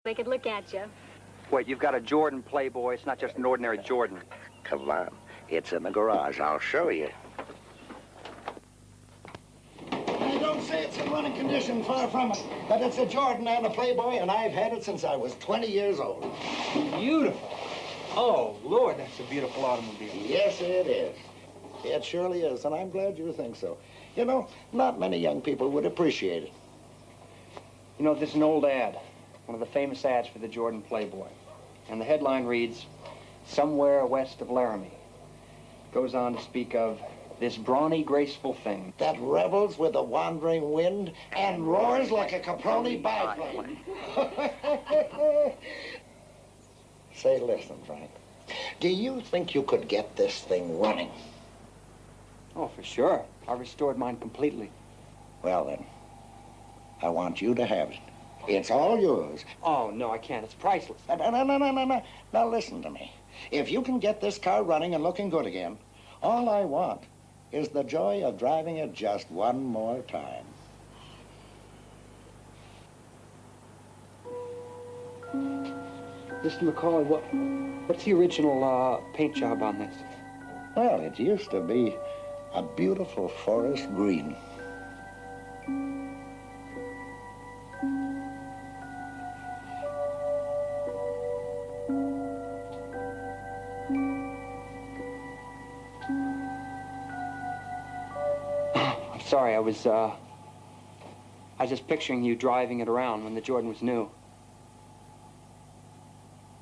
They could look at you. Wait, you've got a Jordan Playboy. It's not just an ordinary Jordan. Come on. It's in the garage. I'll show you. I don't say it's in running condition, far from it. But it's a Jordan and a Playboy, and I've had it since I was 20 years old. Beautiful. Oh, Lord, that's a beautiful automobile. Yes, it is. It surely is, and I'm glad you think so. You know, not many young people would appreciate it. You know, there's an old ad, one of the famous ads for the Jordan Playboy. And the headline reads, "Somewhere west of Laramie." Goes on to speak of this brawny, graceful thing that revels with a wandering wind and roars like a Caproni biplane. Say, listen, Frank. Do you think you could get this thing running? Oh, for sure. I restored mine completely. Well, then, I want you to have it. It's all yours. Oh, no, I can't. It's priceless. No. Now, listen to me. If you can get this car running and looking good again, all I want is the joy of driving it just one more time. Mr. McCauley, what's the original paint job on this? Well, it used to be a beautiful forest green. I'm sorry, I was just picturing you driving it around when the Jordan was new.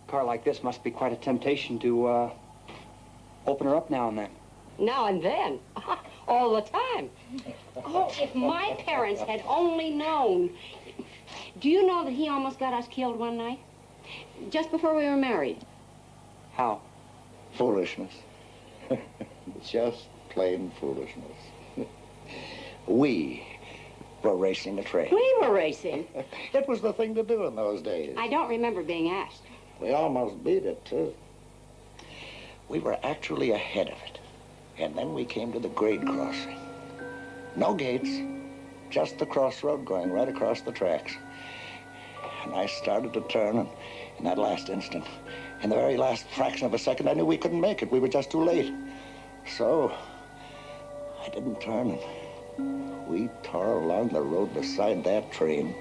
A car like this must be quite a temptation to open her up now and then. Now and then. All the time. Oh, if my parents had only known. Do you know that he almost got us killed one night? Just before we were married. How? Foolishness. Just plain foolishness. We were racing a train. We were racing? It was the thing to do in those days. I don't remember being asked. We almost beat it, too. We were actually ahead of it. And then we came to the grade crossing. No gates, just the crossroad going right across the tracks. And I started to turn, and in that last instant, in the very last fraction of a second, I knew we couldn't make it. We were just too late. So, I didn't turn, and we tore along the road beside that train.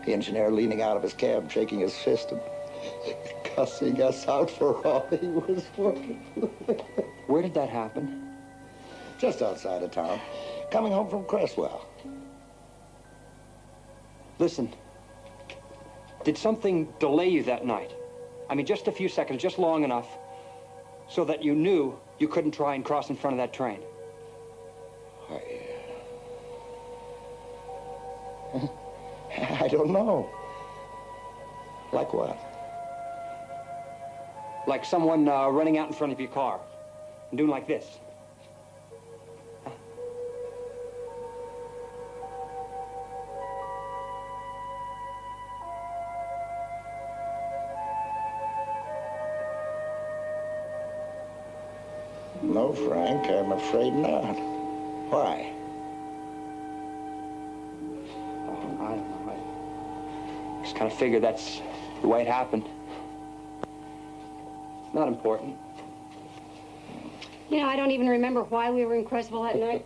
The engineer leaning out of his cab, shaking his fist and cussing us out for all he was worth. Where did that happen? Just outside of town, coming home from Cresswell. Listen, did something delay you that night? I mean, just a few seconds, just long enough, so that you knew you couldn't try and cross in front of that train? I don't know. Like what? Like someone running out in front of your car and doing like this. Huh? No, Frank, I'm afraid not. Why? Oh, I don't know. I just kind of figured that's the way it happened. Not important. You know, I don't even remember why we were in Cresswell that night.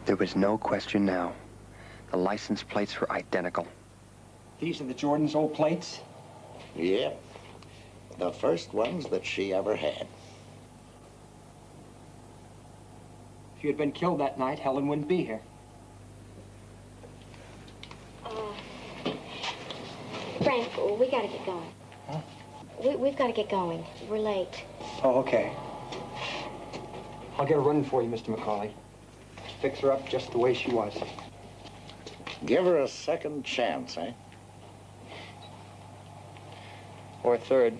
There was no question now. The license plates were identical. These are the Jordan's old plates? Yeah. The first ones that she ever had. If you had been killed that night, Helen wouldn't be here. Frank, we gotta get going. Huh? We've gotta get going. We're late. Oh, okay. I'll get her running for you, Mr. McCauley. Fix her up just the way she was. Give her a second chance, eh? Or a third.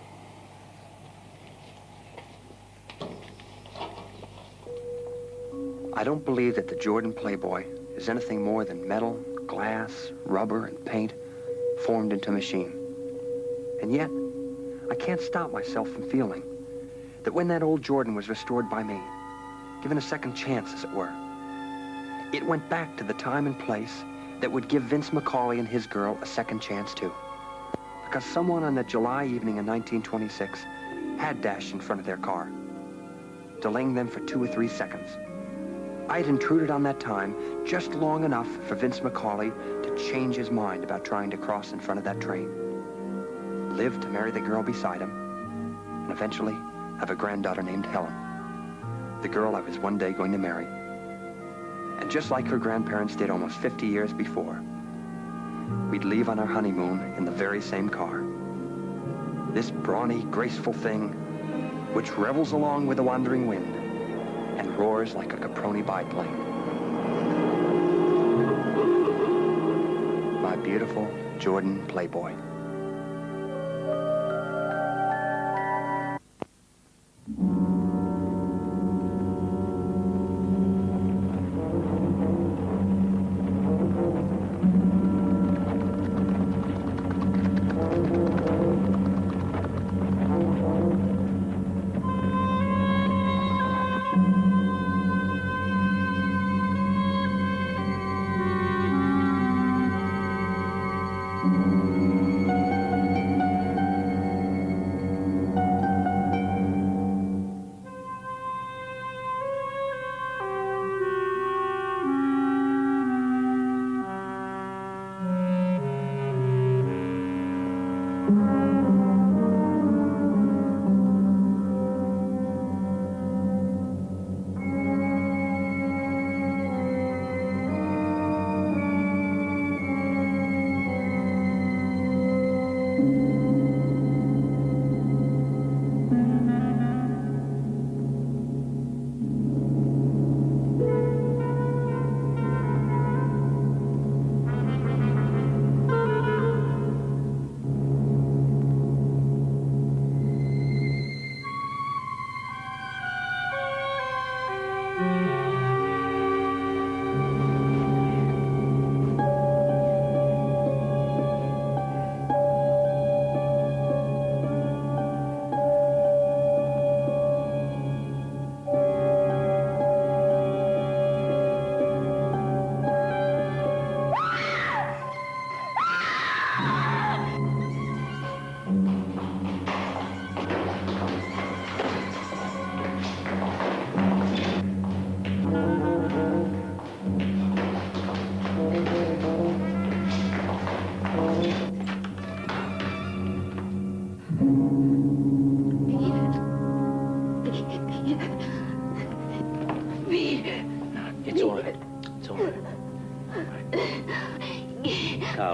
I don't believe that the Jordan Playboy is anything more than metal, glass, rubber, and paint formed into machine. And yet, I can't stop myself from feeling that when that old Jordan was restored by me, given a second chance, as it were, it went back to the time and place that would give Vince McCauley and his girl a second chance, too. Because someone on that July evening in 1926 had dashed in front of their car, delaying them for 2 or 3 seconds. I had intruded on that time just long enough for Vince McCauley to change his mind about trying to cross in front of that train, live to marry the girl beside him, and eventually have a granddaughter named Helen, the girl I was one day going to marry. And just like her grandparents did almost 50 years before, we'd leave on our honeymoon in the very same car. This brawny, graceful thing, which revels along with the wandering wind and roars like a Caproni biplane. My beautiful Jordan Playboy.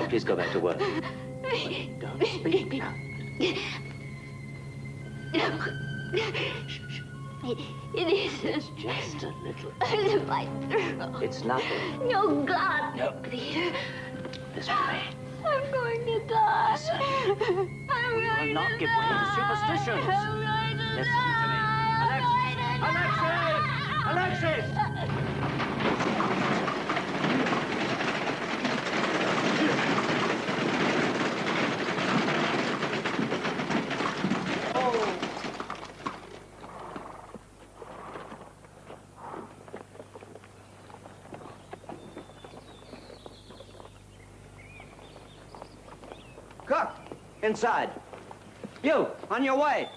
Please go back to work. Don't speak now. It isn't. It's just a little. It's my throat. It's nothing. No, God. No. Peter. Listen to me. I'm going to die. Listen. I'm We going will not to give die. way to superstitions. I'm going to Listen die. to me. Alexis! Cook, inside. You, on your way.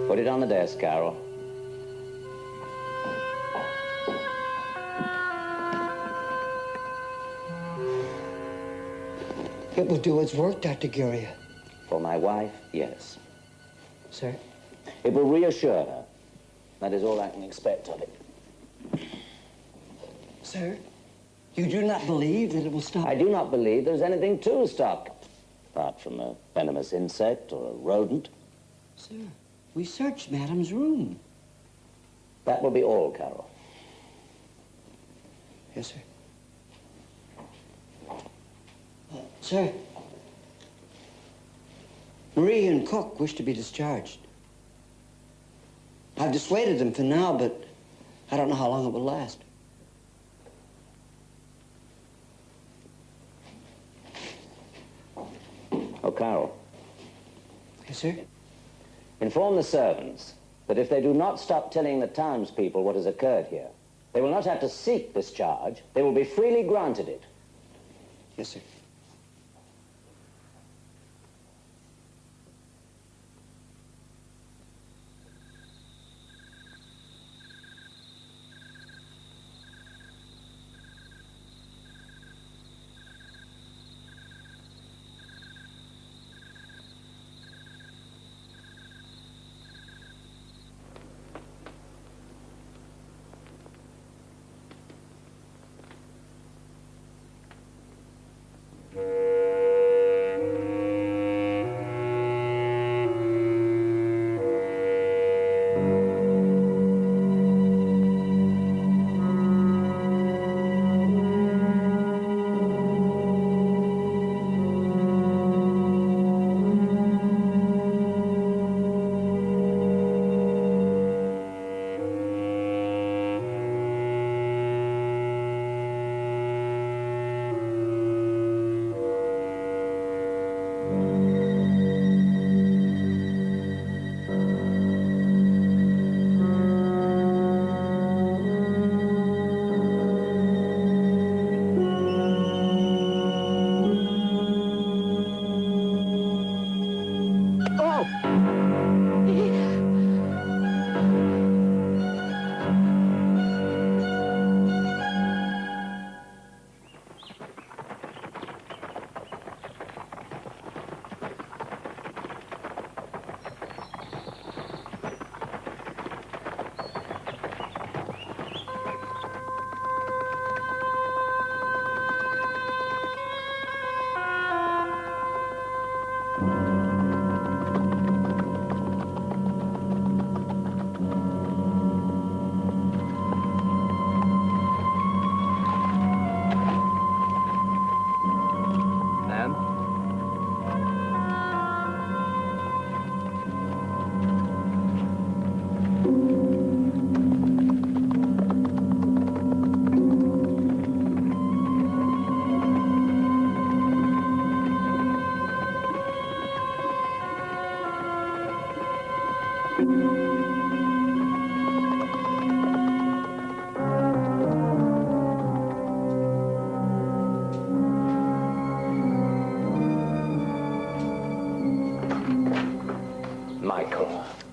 Put it on the desk, Carol. It will do its work, Dr. Guria. For my wife, yes. Sir? It will reassure her. That is all I can expect of it. Sir, you do not believe that it will stop? I do not believe there's anything to stop, apart from a venomous insect or a rodent. Sir, we searched Madame's room. That will be all, Carol. Yes, sir. Sir, Marie and Cook wish to be discharged. I've dissuaded them for now, but I don't know how long it will last. Oh, Carol. Yes, sir? Inform the servants that if they do not stop telling the townspeople what has occurred here, they will not have to seek discharge. They will be freely granted it. Yes, sir.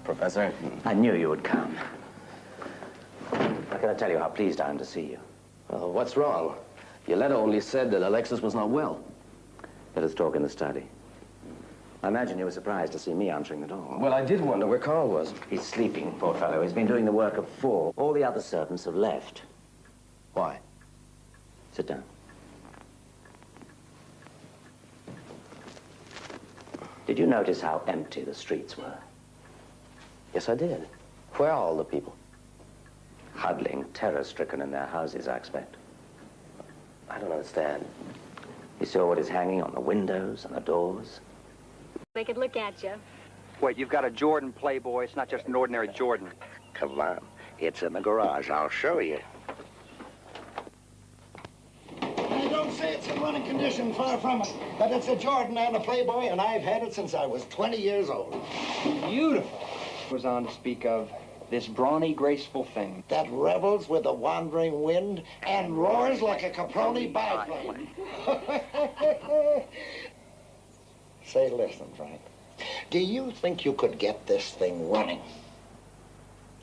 Professor. I knew you would come. I cannot tell you how pleased I am to see you. What's wrong? Your letter only said that Alexis was not well. Let us talk in the study. I imagine you were surprised to see me answering the door. Well, I did wonder where Carl was. He's sleeping, poor fellow. He's been doing the work of 4. All the other servants have left. Why? Sit down. Did you notice how empty the streets were? Yes, I did. Where are all the people? Huddling, terror-stricken in their houses, I expect. I don't understand. You saw what is hanging on the windows and the doors? They could look at you. Wait, you've got a Jordan Playboy. It's not just an ordinary Jordan. Come on. It's in the garage. I'll show you. I don't say it's in running condition, far from it. But it's a Jordan and a Playboy, and I've had it since I was 20 years old. Beautiful. Goes on to speak of this brawny, graceful thing that revels with the wandering wind and roars like a Caproni biplane. Say, listen, Frank. Do you think you could get this thing running?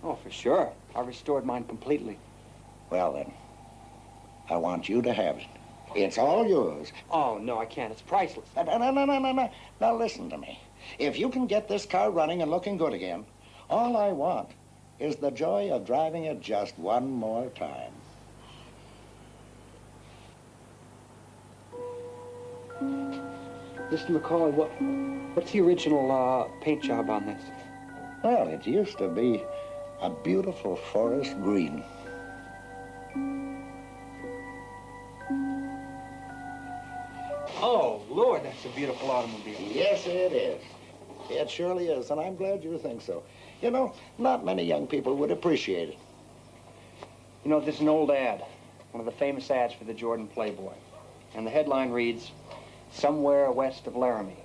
Oh, for sure. I restored mine completely. Well, then, I want you to have it. It's all yours. Oh, no, I can't. It's priceless. No. Now, listen to me. If you can get this car running and looking good again, all I want is the joy of driving it just one more time. Mr. McCauley, what's the original paint job on this? Well, it used to be A beautiful forest green. Oh, Lord, that's a beautiful automobile. Yes, it is. It surely is, and I'm glad you think so. You know, not many young people would appreciate it. You know, this is an old ad, one of the famous ads for the Jordan Playboy. And the headline reads, "Somewhere west of Laramie."